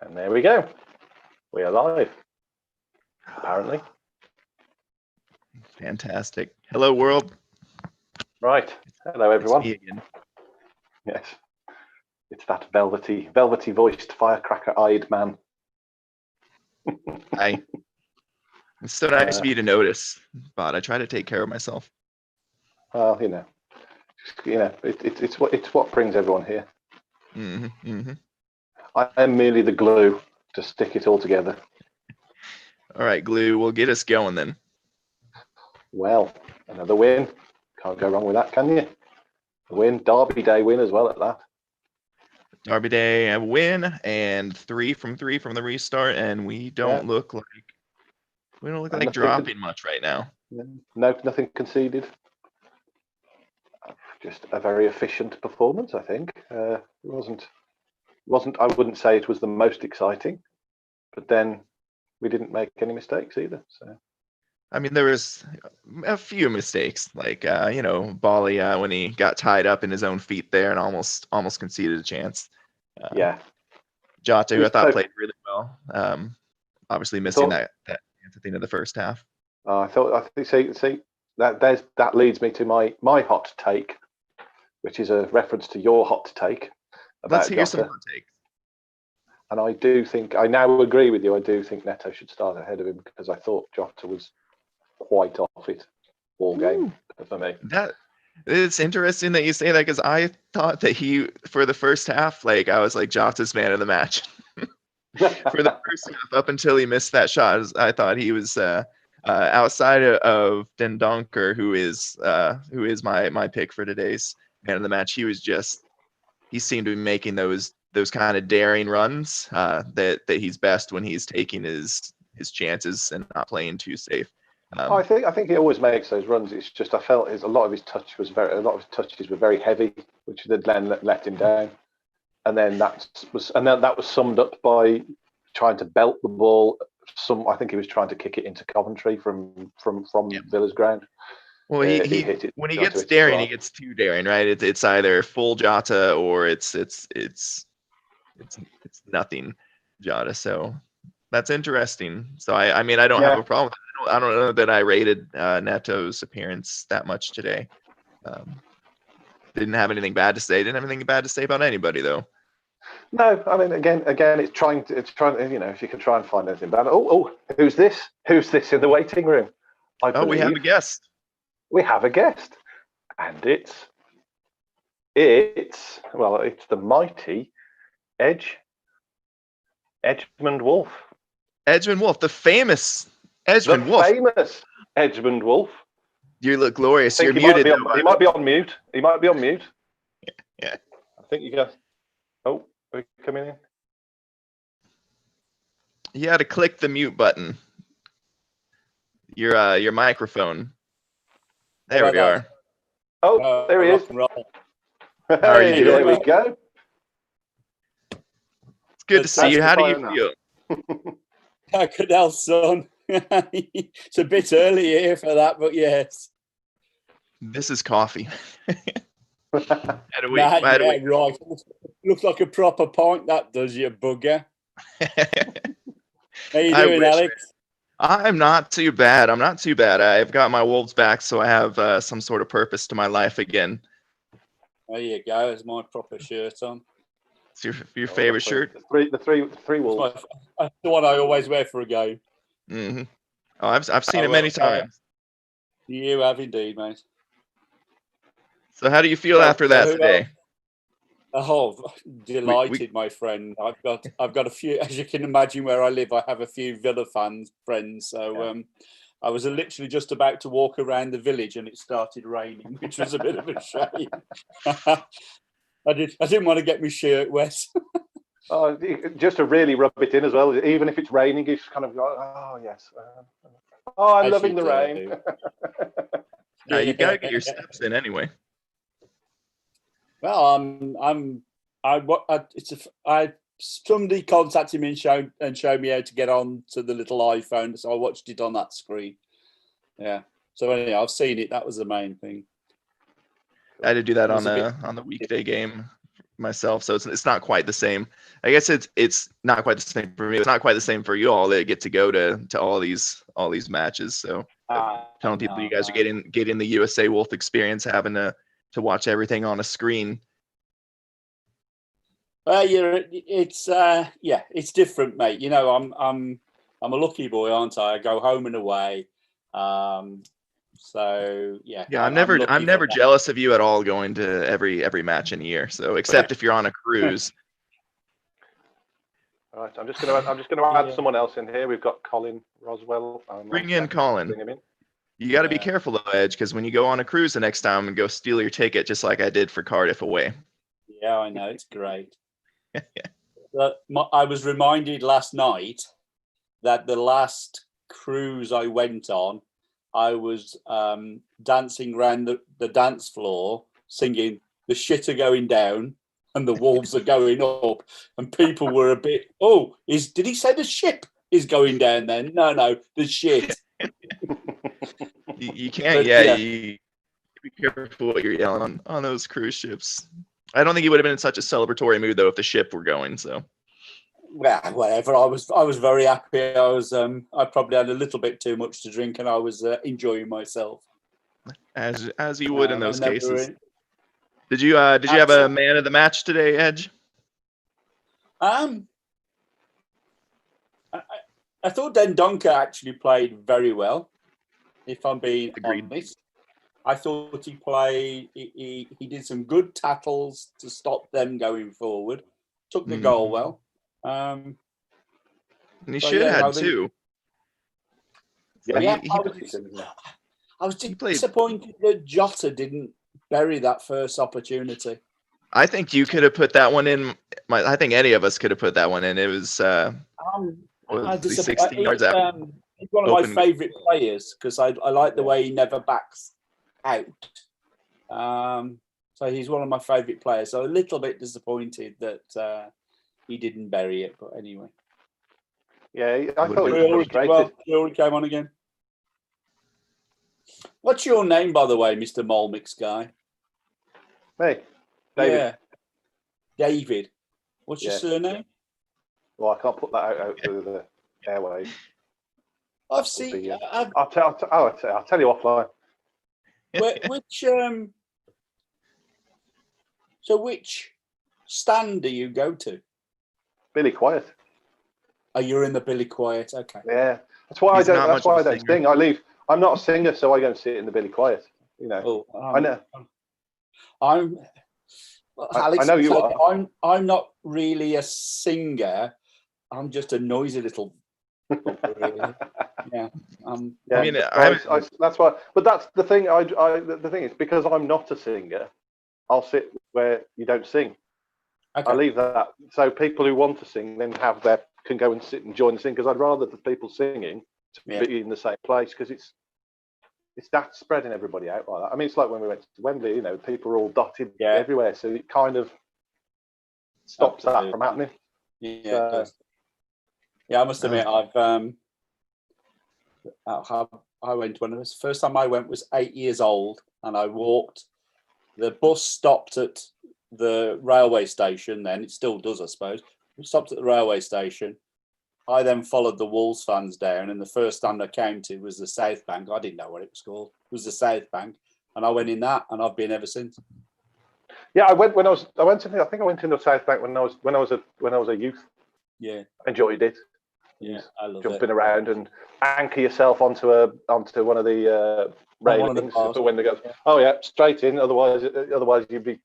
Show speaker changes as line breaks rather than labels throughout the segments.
And there we go. We are live, apparently.
Fantastic. Hello, world.
Right. Hello, everyone.
It's me again.
Yes. It's that velvety voiced, firecracker-eyed man.
Hi. It's so nice of you to notice, but I try to take care of myself.
Well, it's what brings everyone here.
Mm-hmm, mm-hmm.
I am merely the glue to stick it all together.
All right, Glue, we'll get us going then.
Well, another win. Can't go wrong with that, can you? A win, Derby Day win as well at that.
Derby Day, a win, and 3 from the restart, and we don't look like dropping much right now.
No, nothing conceded. Just a very efficient performance, I think. It wasn't. I wouldn't say it was the most exciting, but then we didn't make any mistakes either. So.
I mean, there was a few mistakes, like Bali when he got tied up in his own feet there and almost conceded a chance. Jota, who I thought played really well. Obviously missing that chance at the end of the first half.
I think that leads me to my hot take, which is a reference to your hot take about
Let's hear
Jota.
some hot takes. And
I now agree with you. I do think Neto should start ahead of him because I thought Jota was quite off it all game for me.
It's interesting that you say that because I thought that he, for the first half, I was like Jota's man of the match. For the first half, up until he missed that shot, I thought he was outside of Dendonker, who is my pick for today's man of the match. He seemed to be making those kind of daring runs that he's best when he's taking his chances and not playing too safe.
I think he always makes those runs. It's just I felt a lot of his touches were very heavy, which then let him down. And then that was summed up by trying to belt the ball. I think he was trying to kick it into Coventry from Villa's ground.
Well, he hit it, when he gets daring, he gets too daring, right? It's either full Jota or it's nothing Jota. So that's interesting. So I mean I don't have a problem with it. I don't know that I rated Neto's appearance that much today. Didn't have anything bad to say. Didn't have anything bad to say about anybody though.
No, I mean again, it's trying. If you can try and find anything bad. Oh, who's this? Who's this in the waiting room?
We have a guest.
We have a guest, and it's the mighty Edgemond Wolf.
Edgemond Wolf, the famous Edgemond Wolf.
Famous Edgemond Wolf.
You look glorious. You're
muted.
He
might be on mute. He might be on mute.
Yeah.
I think you guys. Oh, are we coming in?
You had to click the mute button. Your microphone. There we are.
Oh, there he is.
Hey,
there we go.
It's good to see you. How do you feel?
Good hell, son. It's a bit early here for that, but yes.
This is coffee.
Right. Looks like a proper pint, that does, you bugger. How you doing, Alex?
I'm not too bad. I've got my wolves back, so I have some sort of purpose to my life again.
There you go. There's my proper shirt on.
It's your favorite shirt?
The three wolves.
That's the one I always wear for a game.
Mm-hmm. Oh, I've seen it many times.
You have indeed, mate.
So how do you feel after that today?
Oh, delighted, my friend. I've got a few, as you can imagine, where I live. I have a few Villa friends. So I was literally just about to walk around the village, and it started raining, which was a bit of a shame. I didn't want to get my shirt wet.
Just to really rub it in as well. Even if it's raining, you just kind of go, oh yes. I'm loving the rain.
You gotta get your steps in anyway.
Well, somebody contacted me and showed me how to get on to the little iPhone, so I watched it on that screen. Yeah. So anyway, I've seen it. That was the main thing.
I had to do that on the weekday game myself, so it's not quite the same. I guess it's not quite the same for me. It's not quite the same for you all that get to go to all these matches. So telling people you guys are getting the USA Wolf experience, having to watch everything on a screen.
It's different, mate. You know, I'm a lucky boy, aren't I? I go home and away. So yeah.
Yeah, I'm never jealous of you at all going to every match in a year. So except if you're on a cruise.
All right, I'm just gonna add someone else in here. We've got Colin Roswell.
Bring in Colin.
Bring him in.
You got to be careful though, Edge, because when you go on a cruise the next time and go steal your ticket, just like I did for Cardiff away.
Yeah, I know, it's great. I was reminded last night that the last cruise I went on, I was dancing around the dance floor singing "The shit are going down and the wolves are going up," and people were a bit, did he say the ship is going down then? No, the shit.
You can't, you be careful what you're yelling on those cruise ships. I don't think he would have been in such a celebratory mood though if the ship were going. So,
well, whatever. I was very happy. I probably had a little bit too much to drink, and I was enjoying myself.
As you would in those cases. Did you have a man of the match today, Edge?
I thought Dendoncker actually played very well. If I'm being honest, I thought he played. He did some good tackles to stop them going forward. Took the goal well.
And he should have too.
Yeah, I was disappointed that Jota didn't bury that first opportunity.
I think you could have put that one in. I think any of us could have put that one in. It was 60 yards out.
He's one of my favourite players because I like the way he never backs out. So he's one of my favourite players. So a little bit disappointed that he didn't bury it, but anyway.
Yeah, I thought he was frustrated.
He already came on again. What's your name, by the way, Mr. Molmix guy?
Me, David.
Yeah, David. What's your surname?
Well, I can't put that out through the airwaves.
I've seen.
I'll tell you offline.
Which stand do you go to?
Billy Quiet.
Oh, you're in the Billy Quiet. Okay.
Yeah, that's why I don't sing. I leave. I'm not a singer, so I go and sit in the Billy Quiet. You know. I know.
Alex,
I know you are.
I'm not really a singer. I'm just a noisy little. Really. Yeah.
I mean,
that's why. But that's the thing. The thing is, because I'm not a singer, I'll sit where you don't sing.
Okay.
I leave that so people who want to sing then can go and sit and join the sing, because I'd rather the people singing to be in the same place, because it's that spreading everybody out like that. I mean, it's like when we went to Wembley, you know, people are all dotted everywhere, so it kind of stops that from happening.
Yeah, I must admit, I went when it was first time I went was 8 years old, and I walked. The bus stopped at the railway station. Then it still does, I suppose. It stopped at the railway station. I then followed the Wolves fans down, and the first stand I came to was the South Bank. I didn't know what it was called. It was the South Bank, and I went in that, and I've been ever since.
Yeah, I went into the South Bank when I was a youth.
Yeah,
enjoyed it.
Yeah, I love
jumping around and anchor yourself onto one of the railings when they go. Oh yeah, straight in. Otherwise you'd be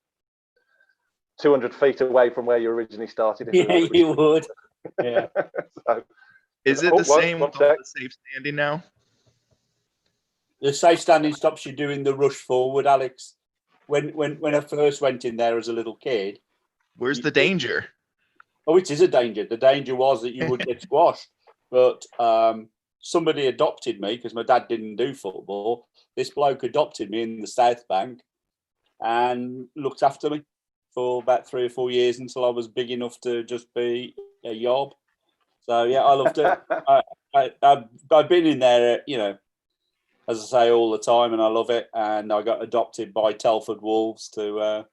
200 feet away from where you originally started.
Yeah, you would. Yeah.
Is it the same with the safe standing now?
The safe standing stops you doing the rush forward, Alex. When I first went in there as a little kid.
Where's the danger?
Oh, it is a danger. The danger was that you would get squashed. But somebody adopted me because my dad didn't do football. This bloke adopted me in the South Bank and looked after me for about 3 or 4 years until I was big enough to just be a yob. So, yeah, I loved it. I've been in there, you know, as I say, all the time, and I love it. And I got adopted by Telford Wolves to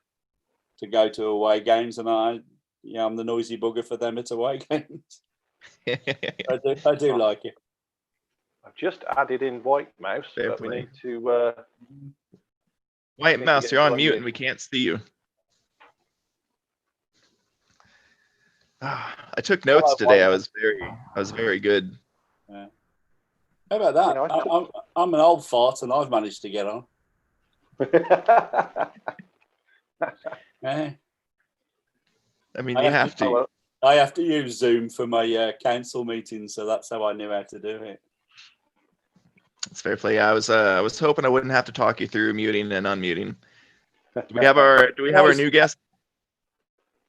to go to away games, and I'm the noisy bugger for them at away games. I do like it.
I've just added in White Mouse,
Fair
but
play.
we need to.
White
need to
Mouse,
get
you're on
you
mute
in.
and we can't see you. I took notes today. I was very good.
Yeah. How about that?
You know,
I'm an old fart, and I've managed to get on. Yeah.
I mean, you have to.
well,
I have to use Zoom for my council meetings, so that's how I knew how to do it.
It's fair play. I was hoping I wouldn't have to talk you through muting and unmuting. Do we have our new guest?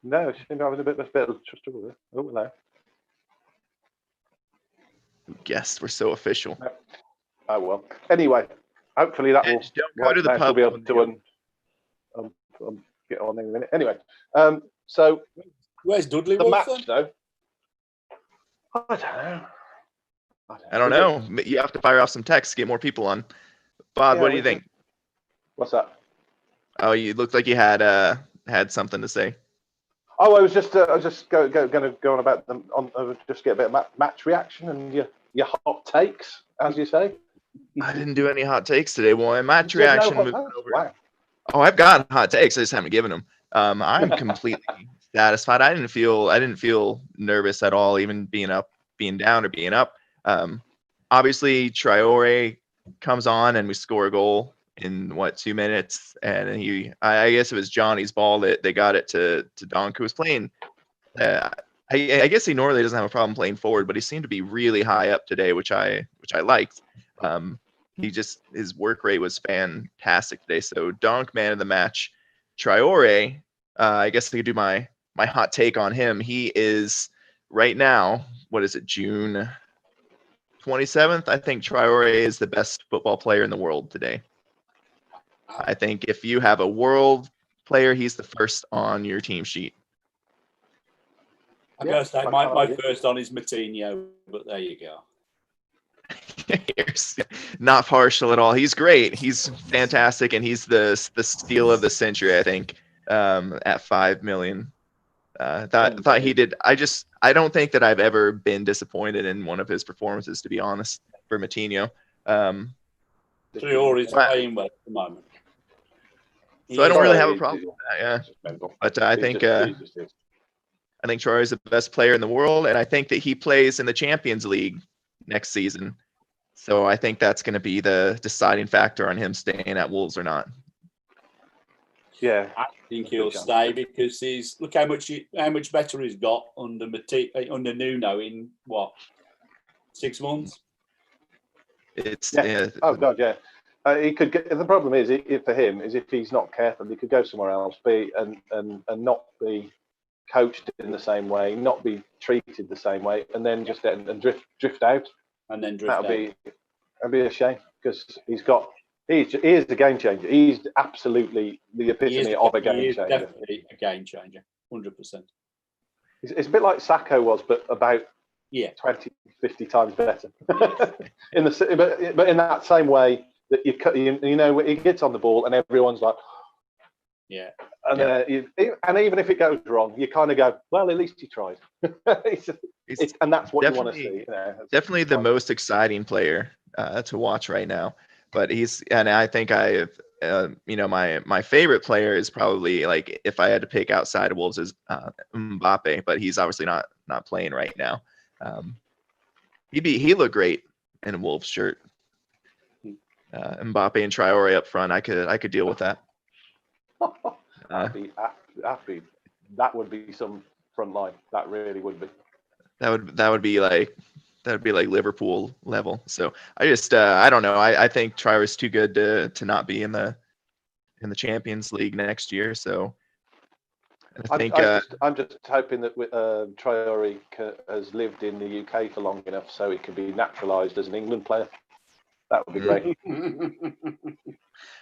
No, she seemed to have a bit of struggle with it. Oh, hello.
Guest, we're so official.
Oh well. Anyway, hopefully that will.
Don't go to the
Mouse will
pub.
be able to get on in a minute. Anyway, so
Where's Dudley
the
Wolf
match
then?
though. I don't know.
I don't know. You have to fire off some text, get more people on. Bob,
Yeah,
what do you think?
What's that?
Oh, you looked like you had something to say.
Oh, I was just going to go on about them just get a bit of match reaction and your hot takes, as you say.
I didn't do any hot takes today. Well, my match
You had no
reaction
hot
was
takes?
over.
Wow.
Oh, I've got hot takes. I just haven't given them. I'm completely satisfied. I didn't feel nervous at all, even being up, being down, or being up. Obviously, Traore comes on and we score a goal in 2 minutes, and I guess it was Johnny's ball that they got it to Donk, who was playing. I guess he normally doesn't have a problem playing forward, but he seemed to be really high up today, which I liked. His work rate was fantastic today. So Donk, man of the match. Traore, I guess I could do my hot take on him. He is right now, what is it, June 27th? I think Traore is the best football player in the world today. I think if you have a world player, he's the first on your team sheet.
I'm going to say my first on is Matinho, but there you go.
Not partial at all. He's great. He's fantastic, and he's the steal of the century, I think, at 5 million. Thought he did. I don't think that I've ever been disappointed in one of his performances, to be honest, for Matinho.
Traore is playing well at the moment.
So I don't really have a problem with that, yeah. But I think Traore is the best player in the world, and I think that he plays in the Champions League next season. So I think that's going to be the deciding factor on him staying at Wolves or not.
Yeah,
I think he'll stay because look how much better he's got under Nuno in 6 months.
Oh God, yeah. He could get. The problem is, for him, is if he's not careful, he could go somewhere else, and not be coached in the same way, not be treated the same way, and then just drift out.
And then that'd
be a shame because he is a game changer. He's absolutely the epitome of a game changer.
Definitely a game changer, 100%.
It's a bit like Sacco was, but about 20, 50 times better. but in that same way that he gets on the ball and everyone's like, and even if it goes wrong, you kind of go, well, at least he tried. And that's what you want to see.
Definitely the most exciting player to watch right now. But I think my favorite player is probably, like, if I had to pick outside of Wolves, is Mbappe, but he's obviously not playing right now. He looked great in a Wolves shirt. Mbappe and Traore up front, I could deal with that.
Happy. That would be some front line. That really would be.
That would be like Liverpool level. So I don't know. I think Traore is too good to not be in the Champions League next year. So
I'm just hoping that Traore has lived in the UK for long enough so he can be naturalised as an England player. That would be great.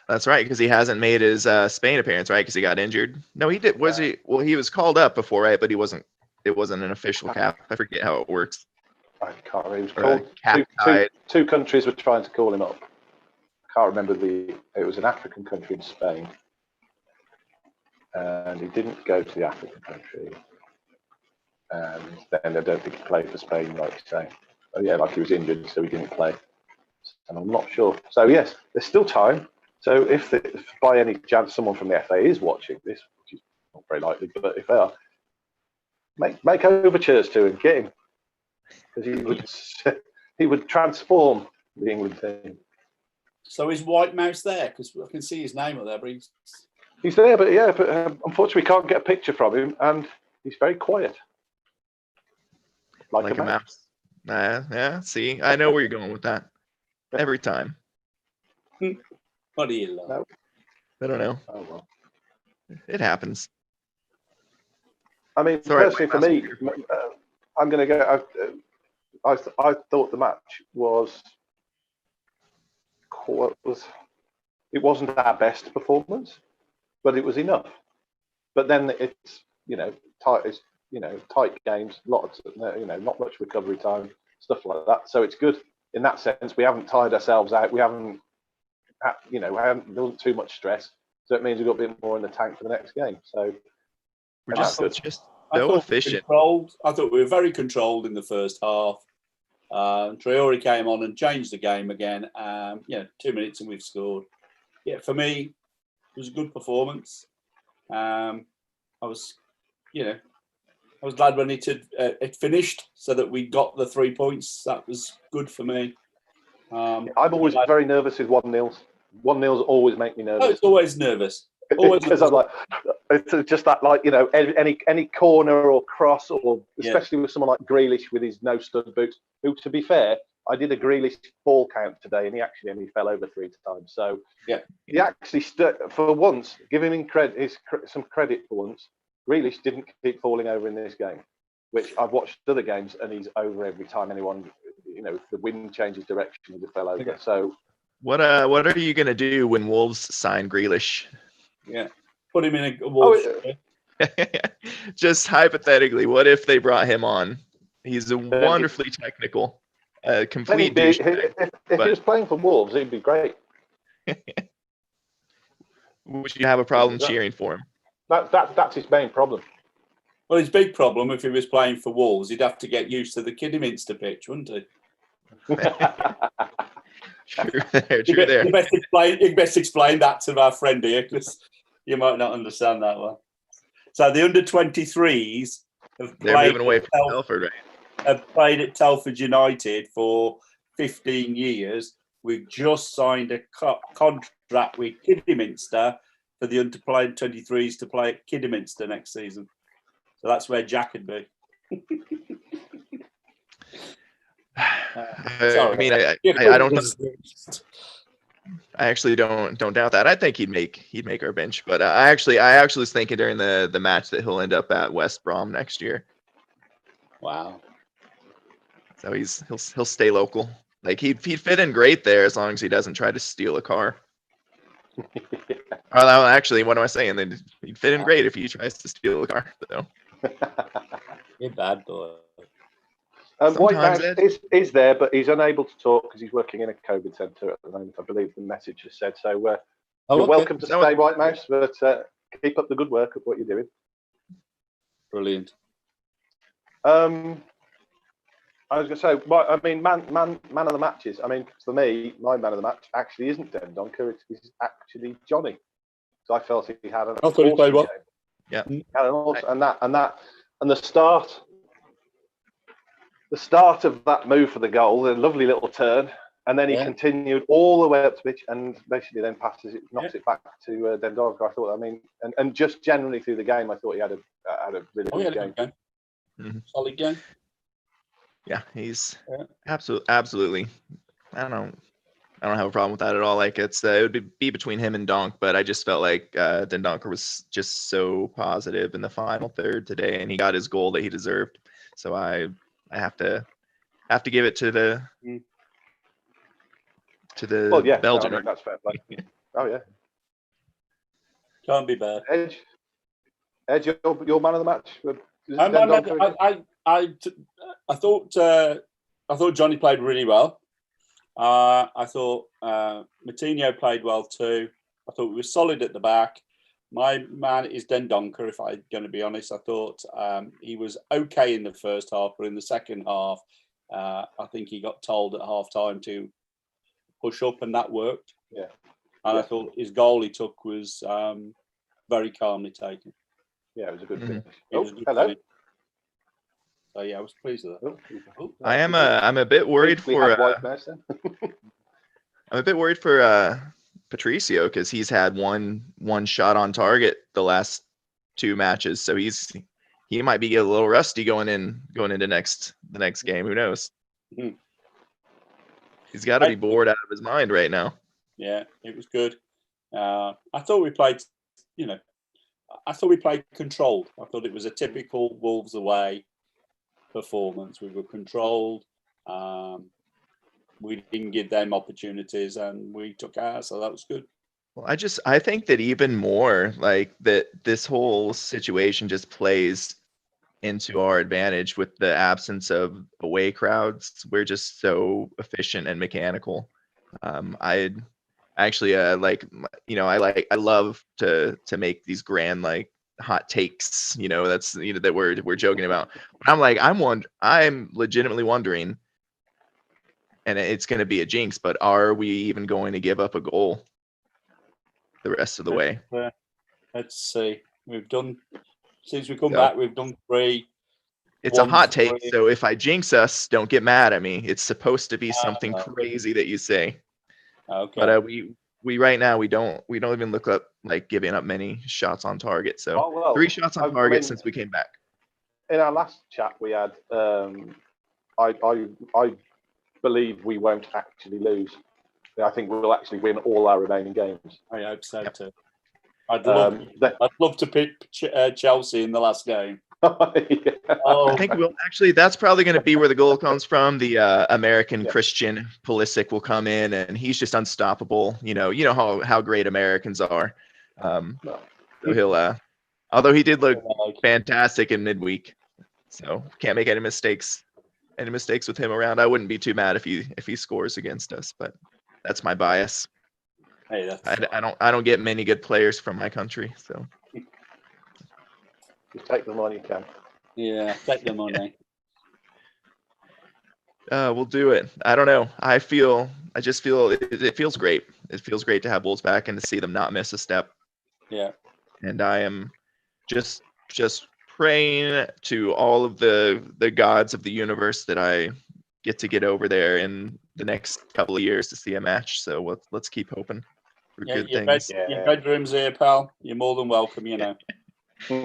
That's right, because he hasn't made his Spain appearance, right? Because he got injured. No, he did. He? Well, he was called up before, right? But he wasn't. It wasn't an official cap. I forget how it works.
I can't remember. He was called. Two countries were trying to call him up. I can't remember it was an African country in Spain. and he didn't go to the African country. And then I don't think he played for Spain, like you say. Oh, yeah, like he was injured, so he didn't play. And I'm not sure. So yes, there's still time. So if by any chance someone from the FA is watching this, which is not very likely, but if they are, make overtures to him, get him, because he would transform the England team.
So is White Mouse there? Because I can see his name up there, but
he's there. But unfortunately, we can't get a picture from him, and he's very quiet, like a mouse.
Yeah. See, I know where you're going with that. Every time.
What do you love?
No.
I don't know.
Oh well.
It happens.
I mean, personally, for me, I'm going to go. I thought the match was. It wasn't our best performance, but it was enough. But then it's tight. It's tight games. Lots not much recovery time, stuff like that. So it's good in that sense. We haven't tired ourselves out. We haven't. There wasn't too much stress. So it means we've got a bit more in the tank for the next game. So
we're just so efficient.
I thought we were very controlled in the first half. Traore came on and changed the game again. 2 minutes and we've scored. Yeah, for me, it was a good performance. I was glad when it finished so that we got the 3 points. That was good for me.
I'm always very nervous with 1-0. 1-0s always make me nervous.
Oh, it's always nervous. Always
because I'm like, it's just that, like, any corner or cross, or especially with someone like Grealish with his no stud boots, who, to be fair, I did a Grealish ball count today, and he actually only fell over 3 times. So he actually for once, giving him some credit for once. Grealish didn't keep falling over in this game, which I've watched other games, and he's over every time anyone, if the wind changes direction, he just fell over. So.
What are you gonna do when Wolves sign Grealish?
Yeah, put him in a Wolves.
Just hypothetically, what if they brought him on? He's a wonderfully technical, complete douchebag.
If he was playing for Wolves, he'd be great.
Would you have a problem cheering for him?
That's his main problem.
Well, his big problem, if he was playing for Wolves, he'd have to get used to the Kidderminster pitch, wouldn't he?
True there.
You best explain that to our friend here, because you might not understand that one. So the under-23s
they're moving away from Telford, right?
Have played at Telford United for 15 years. We've just signed a contract with Kidderminster for the under-23s to play at Kidderminster next season. So that's where Jack would be.
I mean, I don't know. I actually don't doubt that. I think he'd make our bench, but I actually was thinking during the match that he'll end up at West Brom next year.
Wow.
So he'll stay local. Like he'd fit in great there as long as he doesn't try to steal a car. Well, actually, what am I saying? Then he'd fit in great if he tries to steal a car. So.
You're bad boy.
White Mouse is there, but he's unable to talk because he's working in a COVID centre at the moment. I believe the message has said so. You're welcome to stay, White Mouse, but keep up the good work of what you're doing.
Brilliant.
I was going to say, man of the matches. I mean, for me, my man of the match actually isn't Dendoncker. It's actually Johnny. So I felt he had an awesome game.
Well. Yeah.
And the start. The start of that move for the goal, the lovely little turn, and then he continued all the way up to pitch and basically then knocks it back to Dendoncker. I thought, and just generally through the game, I thought he had a really good game.
Mm-hmm. Solid game.
Yeah, he's absolutely. I don't have a problem with that at all. Like it would be between him and Donk, but I just felt like Dendoncker was just so positive in the final third today, and he got his goal that he deserved. So I have to give it to the Belgian.
No, that's fair play. Oh yeah,
can't be bad.
Edge, your man of the match.
I thought Johnny played really well. I thought Matinho played well too. I thought we were solid at the back. My man is Dendoncker, if I'm going to be honest. I thought he was okay in the first half, but in the second half, I think he got told at half time to push up, and that worked.
Yeah.
And I thought his goal he took was very calmly taken.
Yeah, it was a good finish.
Hello. Finish. So yeah, I was pleased with that.
I'm a bit worried for I'm a bit worried for Patricio, because he's had one shot on target the last 2 matches, so he might be a little rusty going into the next game. Who knows?
Mm-hmm.
He's got to be bored out of his mind right now.
Yeah, it was good. I thought we played, I thought we played controlled. I thought it was a typical Wolves away performance. We were controlled. We didn't give them opportunities, and we took ours, so that was good.
Well, I think that even more like that this whole situation just plays into our advantage with the absence of away crowds. We're just so efficient and mechanical. I actually I love to make these grand like hot takes, that's that we're joking about. But I'm legitimately wondering, and it's going to be a jinx, but are we even going to give up a goal the rest of the way?
Let's see. Since we come back, we've done 3.
It's a hot take, so if I jinx us, don't get mad at me. It's supposed to be something crazy that you say.
Okay.
But we right now we don't even look up like giving up many shots on target. So 3 shots on target since we came back.
In our last chat, we had I believe we won't actually lose. I think we'll actually win all our remaining games.
I hope so too. I'd love to pick Chelsea in the last game.
Yeah.
I think that's probably going to be where the goal comes from. The American Christian Pulisic will come in, and he's just unstoppable. You know how great Americans are. So he'll although he did look fantastic in midweek, so can't make any mistakes with him around. I wouldn't be too mad if he scores against us, but that's my bias.
Hey,
I don't get many good players from my country, so
just take the money you can.
Yeah, take the money.
We'll do it. I don't know. I just feel it feels great. It feels great to have Wolves back and to see them not miss a step.
Yeah.
And I am just praying to all of the gods of the universe that I get over there in the next couple of years to see a match. So let's keep hoping for good things.
Your bedroom's here, pal. You're more than welcome.
Do I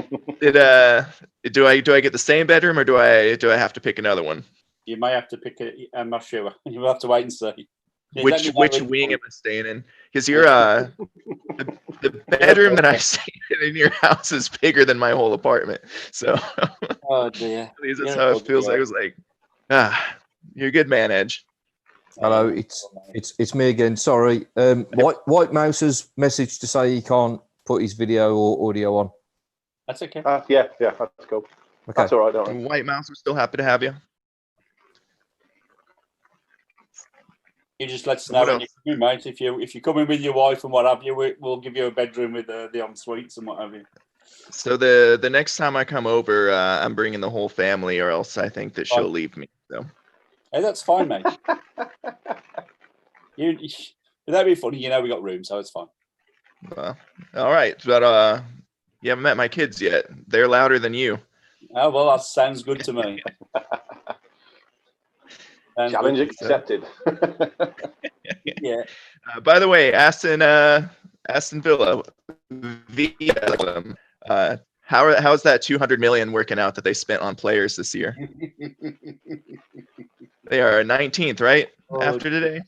get the same bedroom, or do I have to pick another one?
You may have to pick it. I'm not sure. You'll have to wait and see.
Which wing am I staying in? Because you're the bedroom that I stay in your house is bigger than my whole apartment. So
oh dear,
that's how it feels. I was like, you're a good man, Edge.
Hello, it's me again. Sorry, White Mouse's message to say he can't put his video or audio on.
That's okay.
Yeah, that's cool. Okay. That's all right, don't worry.
White Mouse, we're still happy to have you.
You just let us know when you come, mate. If you come in with your wife and what have you, we'll give you a bedroom with the en-suites and what have you.
So the next time I come over, I'm bringing the whole family, or else I think that she'll leave me. So.
Hey, that's fine, mate. That'd be funny. We got room, so it's fine.
Well, all right, but you haven't met my kids yet. They're louder than you.
Oh well, that sounds good to me.
Challenge accepted.
Yeah.
By the way, Aston Villa, how's that 200 million working out that they spent on players this year? They are 19th, right? After today.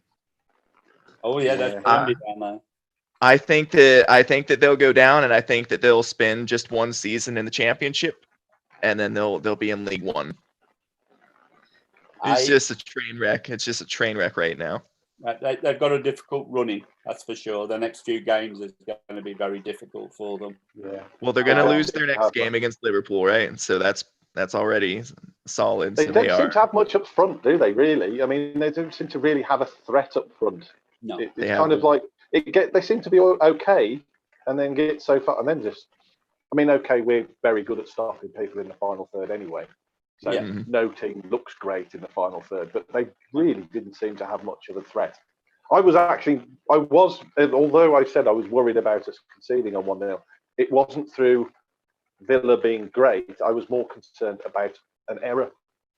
Oh yeah, that's down there.
I think that they'll go down, and I think that they'll spend just one season in the championship, and then they'll be in League One. It's just a train wreck. It's just a train wreck right now.
They've got a difficult running, that's for sure. The next few games is going to be very difficult for them.
Yeah.
Well, they're going to lose their next game against Liverpool, right? And so that's already solid.
They don't seem to have much up front, do they? Really? I mean, they don't seem to really have a threat up front.
No,
it's kind of like they seem to be okay, and then get so far, and then just, I mean, okay, we're very good at stopping people in the final third anyway. So no team looks great in the final third, but they really didn't seem to have much of a threat. Although I said I was worried about us conceding on 1-0, it wasn't through Villa being great. I was more concerned about an error.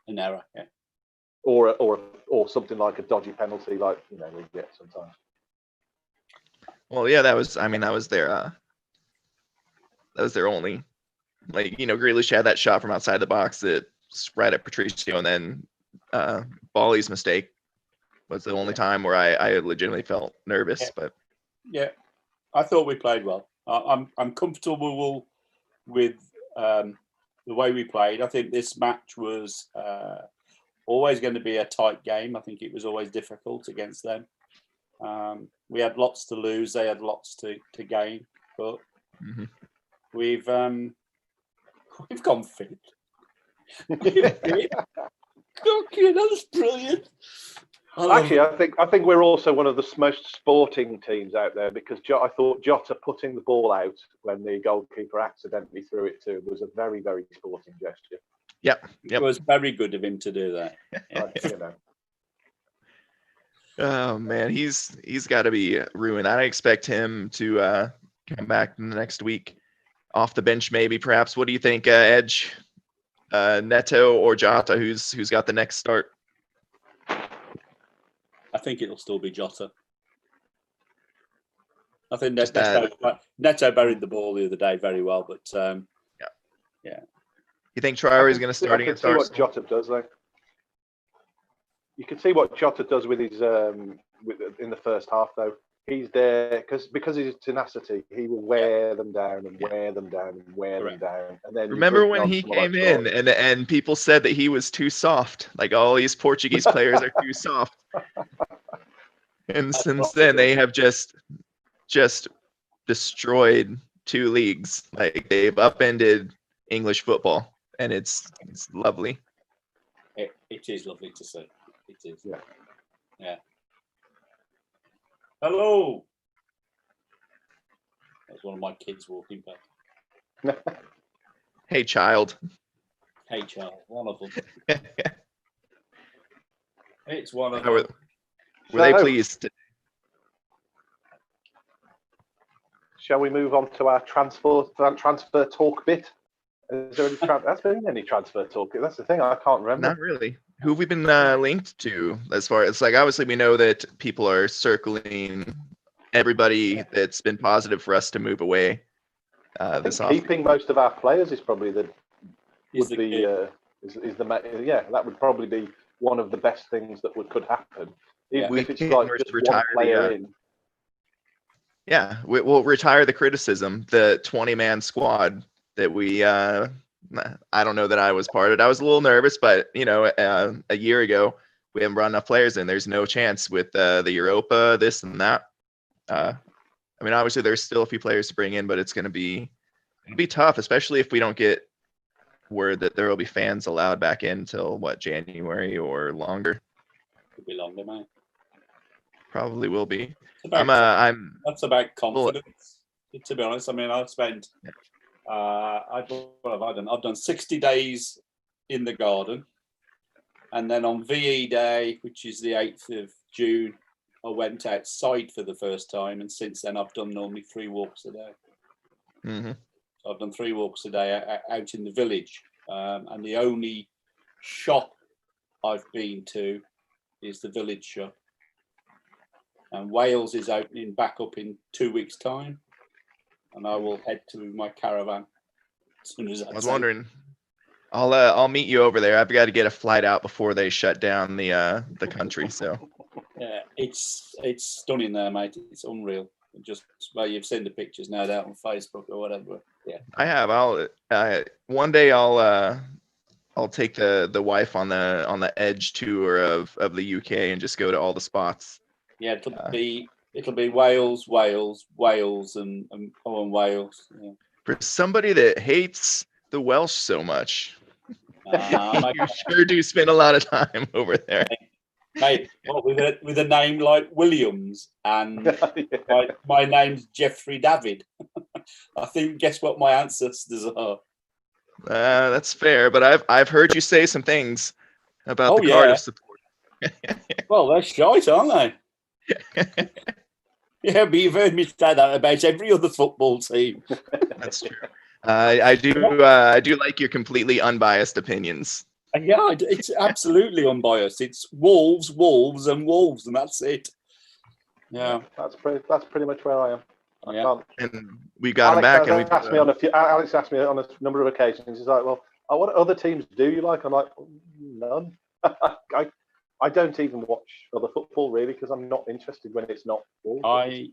An error, yeah.
Or something like a dodgy penalty, like we get sometimes.
Well, yeah, that was their only, Grealish had that shot from outside the box that right at Patricio, and then Bali's mistake was the only time where I legitimately felt nervous.
Yeah.
But
yeah, I thought we played well. I'm comfortable with the way we played. I think this match was always going to be a tight game. I think it was always difficult against them. We had lots to lose. They had lots to gain. But we've gone fit. Okay, that was brilliant.
Actually, I think we're also one of the most sporting teams out there, because I thought Jota putting the ball out when the goalkeeper accidentally threw it to him was a very, very sporting gesture.
Yep.
It was very good of him to do that.
Oh man, he's got to be ruined. I expect him to come back next week off the bench, maybe, perhaps. What do you think, Edge, Neto, or Jota? Who's got the next start?
I think it'll still be Jota. I think Neto buried the ball the other day very well, but yeah.
You think Traore is going to start against
Arsenal?
Arsenal?
What Jota does, though. You can see what Jota does with his in the first half, though. He's there because of his tenacity. He will wear them down and wear them down and wear them down. And then
remember when he came in and people said that he was too soft, like all these Portuguese players are too soft. And since then they have just destroyed 2 leagues. Like they've upended English football, and it's lovely.
It is lovely to see. It is. Yeah. Hello. That's one of my kids walking back.
Hey, child.
Hey, child. One of them. It's one of them.
Were they pleased?
Shall we move on to our transfer talk bit? Is there has been any transfer talk? That's the thing, I can't remember.
Not really. Who have we been linked to? As far as, like, obviously we know that people are circling everybody that's been positive for us to move away. This
keeping most of our players is probably that would probably be one of the best things that could happen. Even if it's like just one player in.
Yeah, we'll retire the criticism. The 20-man squad that we I don't know that I was part of it. I was a little nervous, but a year ago we haven't brought enough players in. There's no chance with the Europa, this and that. I mean, obviously there's still a few players to bring in, but it'll be tough, especially if we don't get word that there will be fans allowed back in until January or longer.
Could be longer, mate.
Probably will be.
That's about confidence. To be honest, I mean, I've spent. I've done 60 days in the garden, and then on VE Day, which is the 8th of June, I went outside for the first time, and since then I've done normally 3 walks a day.
Mm-hmm.
So I've done 3 walks a day out in the village, and the only shop I've been to is the village shop. And Wales is opening back up in 2 weeks' time, and I will head to my caravan as soon as I
was wondering. I'll meet you over there. I've got to get a flight out before they shut down the country. So
yeah, it's stunning there, mate. It's unreal. You've seen the pictures, no doubt, on Facebook or whatever. Yeah,
I have. One day I'll take the wife on the Edge tour of the UK and just go to all the spots.
Yeah, it'll be Wales, and Wales. Yeah.
For somebody that hates the Welsh so much, you sure do spend a lot of time over there.
Mate, with a name like Williams, and my name's Jeffrey David. I think, guess what my ancestors are?
That's fair, but I've heard you say some things about
Oh,
the Cardiff
yeah.
support.
Well, they're shite, aren't they? Yeah, but you've heard me say that about every other football team.
That's true. I do like your completely unbiased opinions.
Yeah, it's absolutely unbiased. It's Wolves, Wolves, and Wolves, and that's it. Yeah,
That's pretty much where I am. I
Yeah.
can't.
And we got him back, and we've
asked me on a few. Alex asked me on a number of occasions. He's like, "Well, what other teams do you like?" I'm like, "None." I don't even watch other football really because I'm not interested when it's not football. I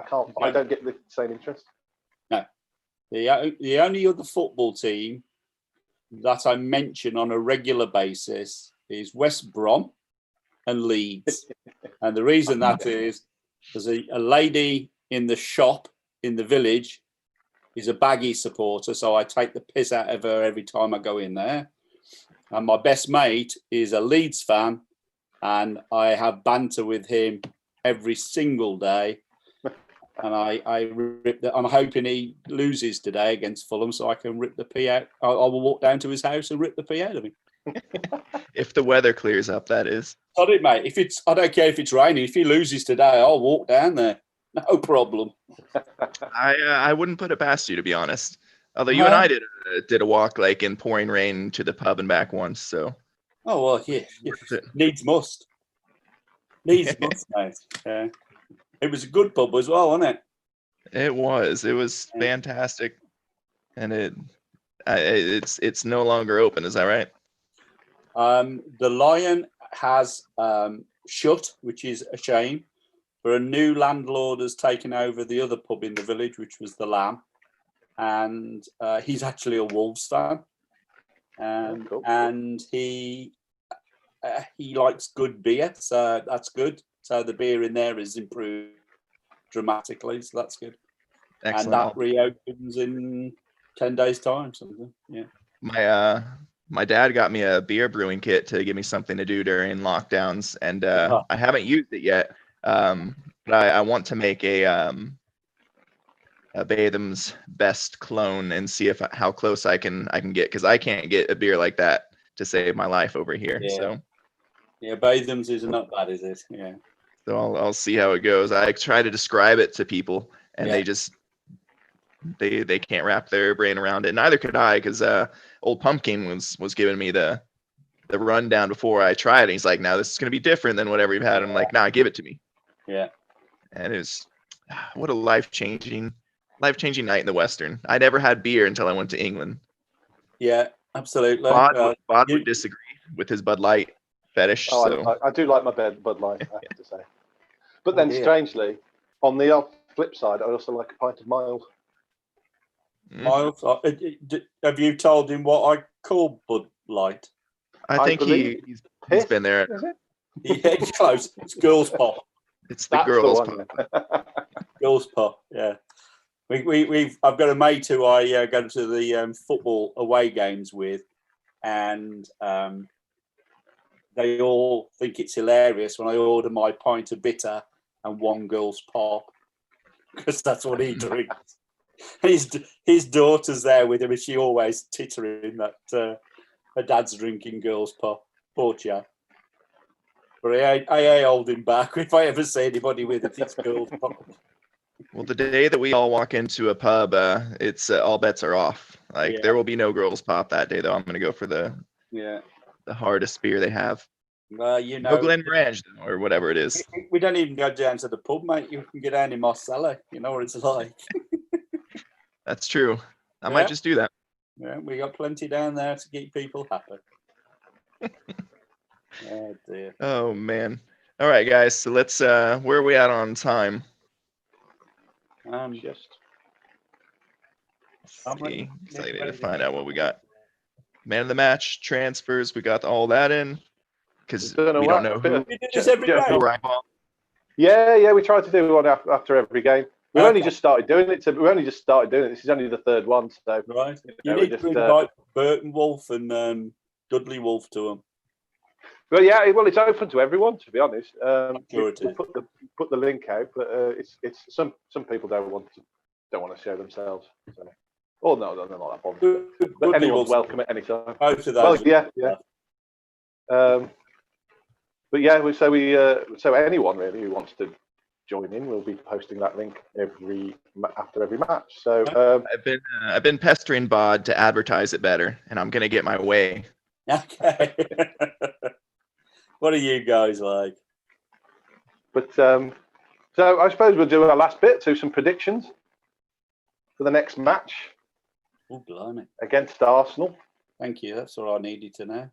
can't. I don't get the same interest.
No, the only other football team that I mention on a regular basis is West Brom and Leeds, and the reason that is there's a lady in the shop in the village is a Baggy supporter, so I take the piss out of her every time I go in there. And my best mate is a Leeds fan, and I have banter with him every single day. And I'm hoping he loses today against Fulham, so I can rip the pee out. I will walk down to his house and rip the pee out of him.
If the weather clears up, that is.
Sorry, mate. I don't care if it's raining. If he loses today, I'll walk down there. No problem.
I wouldn't put it past you, to be honest. Although you and I did a walk like in pouring rain to the pub and back once, so.
Oh well, yeah. Needs must. Needs must, mate. Yeah. It was a good pub as well, wasn't it?
It was fantastic, and it's no longer open. Is that right?
The Lion has shut, which is a shame. But a new landlord has taken over the other pub in the village, which was the Lamb, and he's actually a Wolves fan,
Cool.
and he likes good beer, so that's good. So the beer in there is improved dramatically, so that's good.
Excellent.
And that reopens in 10 days' time, something. Yeah.
My dad got me a beer brewing kit to give me something to do during lockdowns, and I haven't used it yet. But I want to make a Batham's Best clone and see how close I can get, because I can't get a beer like that to save my life over here.
Yeah.
So
Batham's is not bad, is it? Yeah.
So I'll see how it goes. I try to describe it to people, and they just they can't wrap their brain around it. Neither could I, because Old Pumpkin was giving me the rundown before I tried it. He's like, "Now this is gonna be different than whatever you've had." I'm like, "Nah, give it to me."
Yeah.
And it was what a life-changing night in the Western. I never had beer until I went to England.
Yeah, absolutely.
Bod would disagree with his Bud Light fetish.
Oh,
so
I do like my Bud Light, I have to say. But then, strangely, on the flip side, I also like a pint of mild.
Mild? Have you told him what I call Bud Light?
I think he's been there.
Yeah, it's close. It's girls' pop.
It's the girls' pop.
Girls' pop. Yeah. I've got a mate who I go to the football away games with, and they all think it's hilarious when I order my pint of bitter and one girl's pop, because that's what he drinks. His daughter's there with him, and she always tittering that her dad's drinking girl's pop. Poor chap. But I hold him back. If I ever see anybody with it, it's girl's pop.
Well, the day that we all walk into a pub, it's all bets are off. Like there will be no girls pop that day, though. I'm gonna go for the hardest beer they have.
Well,
no Glenmorangie or whatever it is.
We don't even go down to the pub, mate. You can get down in Marcella. You know what it's like.
That's true. I might just do that.
Yeah, we got plenty down there to keep people happy. Oh dear.
Oh man. All right, guys. So let's. Where are we at on time? Excited to find out what we got. Man of the match, transfers. We got all that in, because we don't know who.
We did this every game.
Yeah, we try to do one after every game. We've only just started doing it. This is only the third one. So
right. You need to invite Burton Wolf and Dudley Wolf to them.
Well, it's open to everyone, to be honest.
Sure it is.
Put the link out, but it's some people don't want to don't want to show themselves. So. Oh no, they're not that bothered.
Good
But anyone's
people.
welcome at any time.
Both of
Well,
those.
yeah. But yeah, so anyone really who wants to join in, we'll be posting that link after every match. So
I've been pestering Bod to advertise it better, and I'm gonna get my way.
Okay. What are you guys like?
But so I suppose we'll do our last bit, so some predictions for the next match.
Oh, blimey.
Against Arsenal.
Thank you. That's all I needed to know.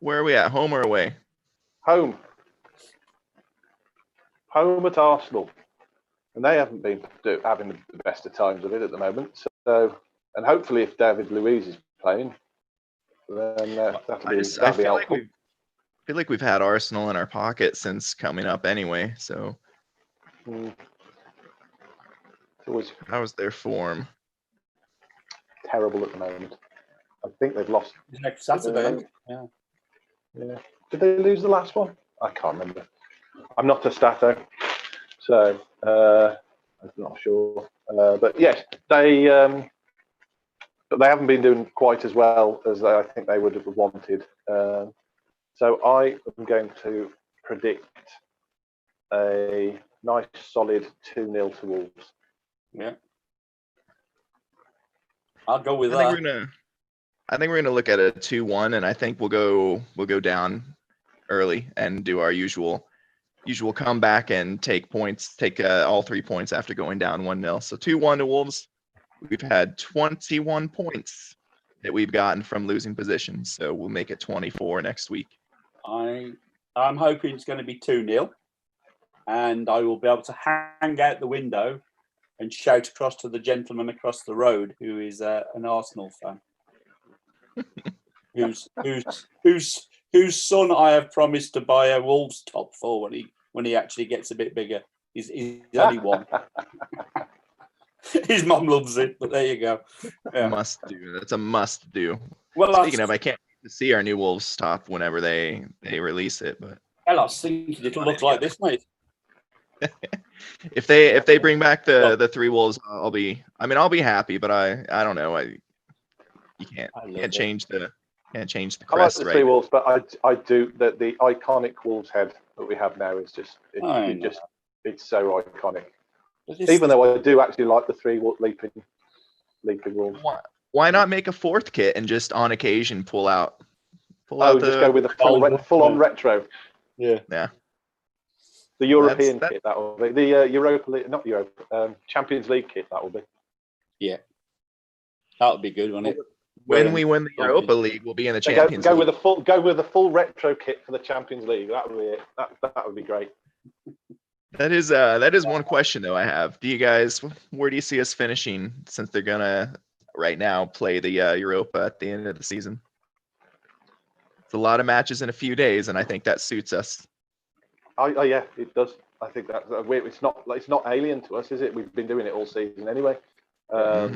Where are we at? Home or away?
Home at Arsenal, and they haven't been having the best of times of it at the moment. So, and hopefully, if David Luiz is playing, then that'll be helpful.
I feel like we've had Arsenal in our pocket since coming up anyway. So, how is their form?
Terrible at the moment. I think they've lost
next Saturday. Yeah.
Did they lose the last one? I can't remember. I'm not a stato, so I'm not sure. But yes, but they haven't been doing quite as well as I think they would have wanted. So I am going to predict a nice, solid 2-0 to Wolves.
Yeah, I'll go with that.
I think we're gonna look at a 2-1, and I think we'll go down early and do our usual comeback and take all 3 points after going down 1-0. So 2-1 to Wolves. We've had 21 points that we've gotten from losing positions, so we'll make it 24 next week.
I'm hoping it's going to be 2-0, and I will be able to hang out the window and shout across to the gentleman across the road who is an Arsenal fan, whose son I have promised to buy a Wolves top for when he actually gets a bit bigger. He's only one. His mum loves it, but there you go. Yeah.
Must do. That's a must do.
Well,
speaking of, I can't wait to see our new Wolves top whenever they release it. But
I was thinking it'll look like this, mate.
If they bring back the 3 Wolves, I'll be happy. But I don't know. You can't change the crest.
I like the 3 Wolves, but I do that the iconic Wolves head that we have now is just it's so iconic. Even though I do actually like the 3 leaping Wolves.
Why not make a 4th kit and just on occasion pull out
just go with a full on retro.
Yeah.
The European kit, that will be the Europa League, not Europa, Champions League kit. That will be.
Yeah, that would be good, wouldn't it?
When we win the Europa League, we'll be in the Champions League.
Go with a full retro kit for the Champions League. That would be it. That would be great.
That is one question though I have. Where do you see us finishing, since they're gonna right now play the Europa at the end of the season? It's a lot of matches in a few days, and I think that suits us.
Oh yeah, it does. I think that it's not alien to us, is it? We've been doing it all season anyway. As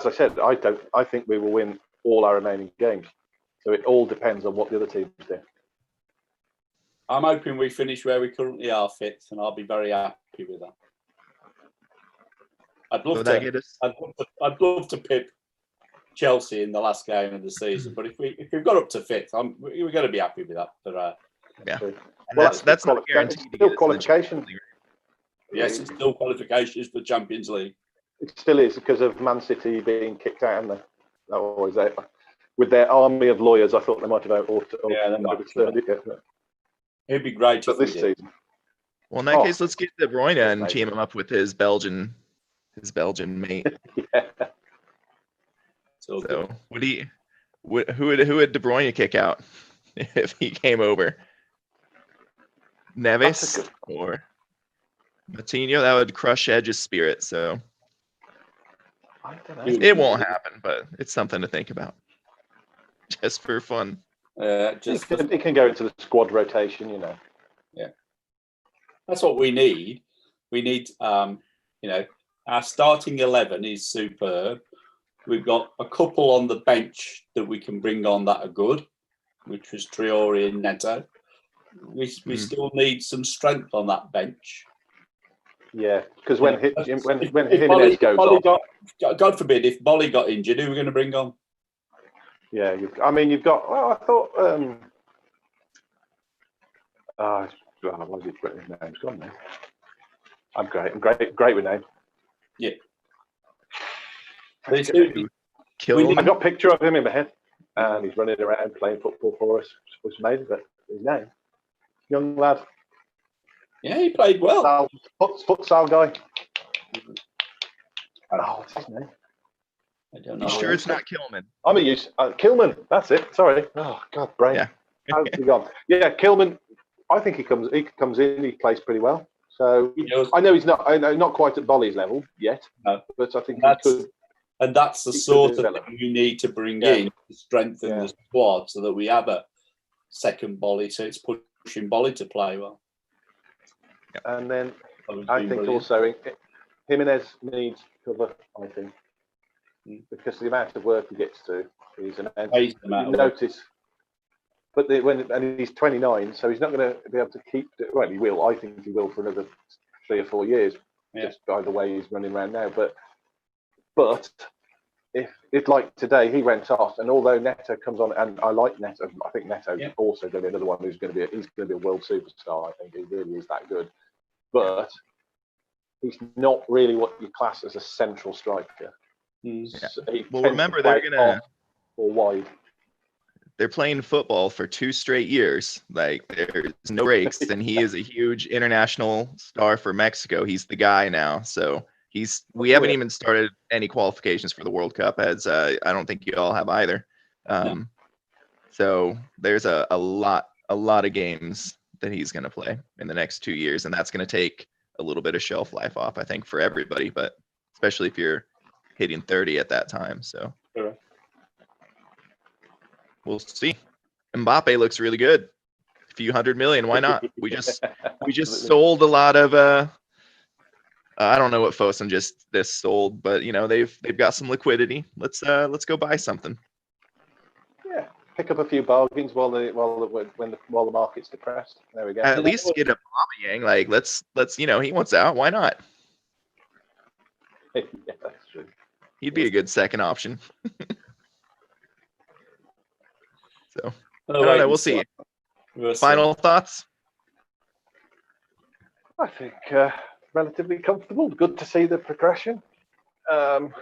I said, I think we will win all our remaining games. So it all depends on what the other teams do.
I'm hoping we finish where we currently are, Fitz, and I'll be very happy with that. I'd love to pip Chelsea in the last game of the season, but if we've got up to 5th, we're going to be happy with that. But
well, that's not guaranteed.
It's still qualification.
Yes, it's still qualifications for the Champions League.
It still is, because of Man City being kicked out, and that always with their army of lawyers. I thought they might have overturned it.
It'd be great
but this season.
Well, in that case, let's get De Bruyne and team him up with his Belgian mate.
Yeah.
So who would De Bruyne kick out if he came over? Neves or Matinho? That would crush Edge's spirit. So
I don't know.
It won't happen, but it's something to think about, just for fun.
It can go into the squad rotation, you know.
Yeah, that's what we need. We need, our starting 11 is superb. We've got a couple on the bench that we can bring on that are good, which was Traore and Neto. we still need some strength on that bench.
Yeah, because when
If
Jimenez goes
Bolly
off,
God forbid, if Bolly got injured, who are we going to bring on?
yeah, you've got. Well, I thought. What is it? His name's gone now. I'm great with names.
Yeah.
I got a picture of him in my head, and he's running around playing football for us, which is amazing. But his name, young lad.
Yeah, he played well.
Futsal guy. Oh, what's his name?
I don't know.
You sure it's not Kilman?
I'm a use Kilman. That's it. Sorry. Oh God, brain.
Yeah.
How's he gone? Yeah, Kilman. I think he comes in. He plays pretty well. So I know he's not. I know not quite at Bolly's level yet, but I think he could.
And that's the sort of thing we need to bring in to strengthen the squad, so that we have a second Bolly. So it's pushing Bolly to play well.
And then I think also Jimenez needs cover. I think because of the amount of work he gets to is immense. You notice, but and he's 29, so he's not going to be able to keep. Well, he will. I think he will for another 3 or 4 years, just by the way he's running around now. But if like today he went off, and although Neto comes on, and I like Neto, I think Neto's also going to be another one who's going to be a world superstar. I think he really is that good. But he's not really what you class as a central striker.
Well, remember they're gonna
or wide.
They're playing football for 2 straight years. Like there's no breaks, and he is a huge international star for Mexico. He's the guy now. So we haven't even started any qualifications for the World Cup, as I don't think you all have either. So there's a lot of games that he's going to play in the next 2 years, and that's going to take a little bit of shelf life off, I think, for everybody, but especially if you're hitting 30 at that time. So we'll see. Mbappe looks really good. A few $100 million, why not? We just sold a lot of I don't know what Fosun just sold, but they've got some liquidity. Let's go buy something.
Yeah, pick up a few bargains while the market's depressed. There we go.
At least get a Aubameyang. Like let's he wants out. Why not?
Yeah, that's true.
He'd be a good second option. So I don't know. We'll see. Final thoughts?
I think relatively comfortable. Good to see the progression, and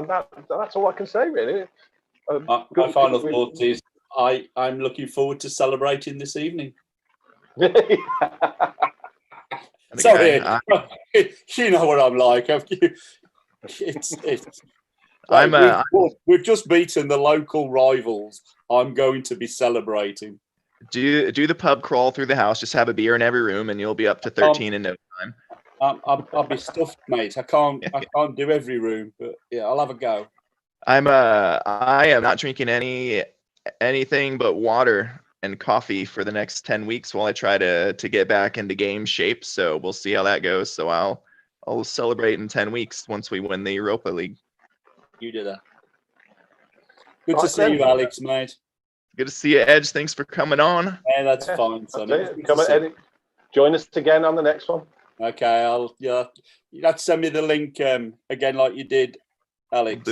that's all I can say really.
My final thought is I'm looking forward to celebrating this evening. Sorry, you know what I'm like. We've just beaten the local rivals. I'm going to be celebrating.
Do the pub crawl through the house. Just have a beer in every room, and you'll be up to 13 in no time.
I'll be stuffed, mate. I can't do every room, but yeah, I'll have a go.
I am not drinking anything but water and coffee for the next 10 weeks while I try to get back into game shape. So we'll see how that goes. So I'll celebrate in 10 weeks once we win the Europa League.
You do that. Good to see you, Alex, mate.
Good to see you, Edge. Thanks for coming on.
Yeah, that's fine, son.
Join us again on the next one.
Okay, you have to send me the link again, like you did, Alex.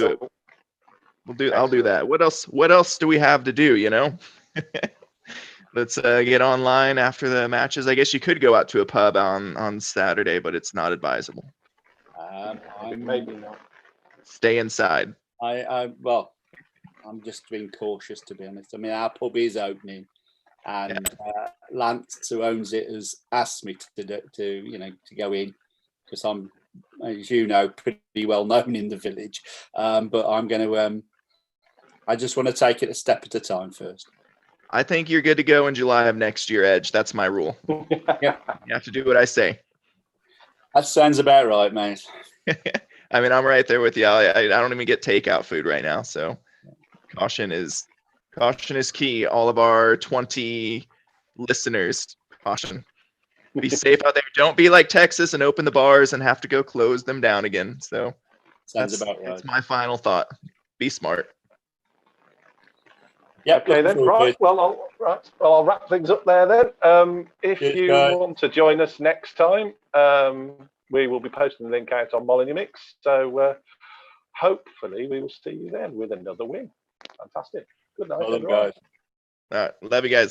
I'll do that. What else do we have to do? Let's get online after the matches. I guess you could go out to a pub on Saturday, but it's not advisable.
Maybe not.
Stay inside.
I'm just being cautious, to be honest. I mean, our pub is opening, and Lance, who owns it, has asked me to go in because I'm, as you know, pretty well known in the village. But I'm going to. I just want to take it a step at a time first.
I think you're good to go in July of next year, Edge. That's my rule.
Yeah,
you have to do what I say.
That sounds about right, mate.
I mean, I'm right there with you. I don't even get takeout food right now, so caution is key. All of our 20 listeners, caution. Be safe out there. Don't be like Texas and open the bars and have to go close them down again. So
sounds about right.
That's my final thought. Be smart.
Yeah.
Okay then. Right. Well, I'll wrap things up there then. If you want to join us next time, we will be posting the link out on Molyneux Mix. So hopefully we will see you then with another win. Fantastic. Good night,
Well done,
everyone.
guys.
All right, love you guys.